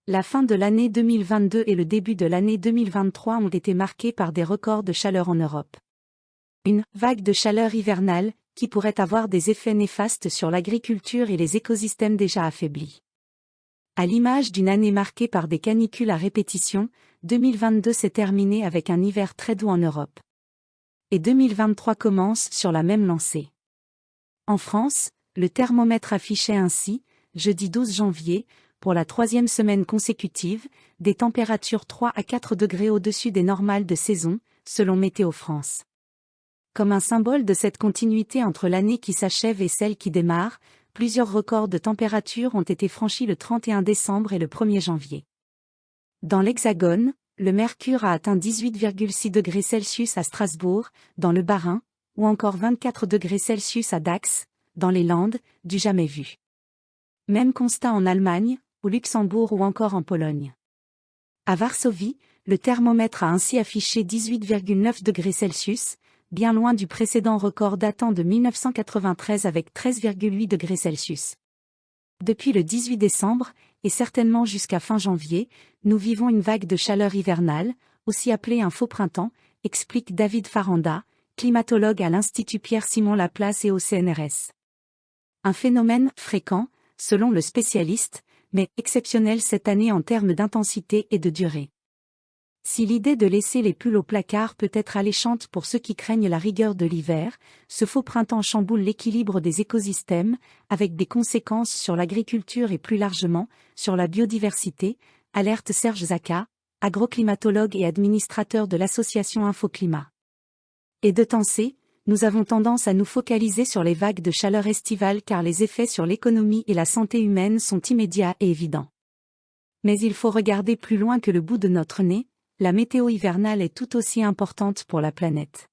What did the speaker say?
La fin de l'année 2022 et le début de l'année 2023 ont été marqués par des records de chaleur en Europe. Une vague de chaleur hivernale, qui pourrait avoir des effets néfastes sur l'agriculture et les écosystèmes déjà affaiblis. À l'image d'une année marquée par des canicules à répétition, 2022 s'est terminé avec un hiver très doux en Europe. Et 2023 commence sur la même lancée. En France, le thermomètre affichait ainsi, jeudi 12 janvier, pour la troisième semaine consécutive, des températures 3 à 4 degrés au-dessus des normales de saison, selon Météo France. Comme un symbole de cette continuité entre l'année qui s'achève et celle qui démarre, plusieurs records de température ont été franchis le 31 décembre et le 1er janvier. Dans l'Hexagone, le mercure a atteint 18,6 degrés Celsius à Strasbourg, dans le Bas-Rhin, ou encore 24 degrés Celsius à Dax, dans les Landes, du jamais vu. Même constat en Allemagne, au Luxembourg ou encore en Pologne. À Varsovie, le thermomètre a ainsi affiché 18,9 degrés Celsius, bien loin du précédent record datant de 1993 avec 13,8 degrés Celsius. Depuis le 18 décembre, et certainement jusqu'à fin janvier, nous vivons une vague de chaleur hivernale, aussi appelée un faux printemps, explique David Faranda, climatologue à l'Institut Pierre-Simon Laplace et au CNRS. Un phénomène fréquent, selon le spécialiste, mais exceptionnel cette année en termes d'intensité et de durée. Si l'idée de laisser les pulls au placard peut être alléchante pour ceux qui craignent la rigueur de l'hiver, ce faux printemps chamboule l'équilibre des écosystèmes, avec des conséquences sur l'agriculture et plus largement, sur la biodiversité, alerte Serge Zaka, agroclimatologue et administrateur de l'association Infoclimat. Et de temps-ci, nous avons tendance à nous focaliser sur les vagues de chaleur estivale car les effets sur l'économie et la santé humaine sont immédiats et évidents. Mais il faut regarder plus loin que le bout de notre nez, la météo hivernale est tout aussi importante pour la planète.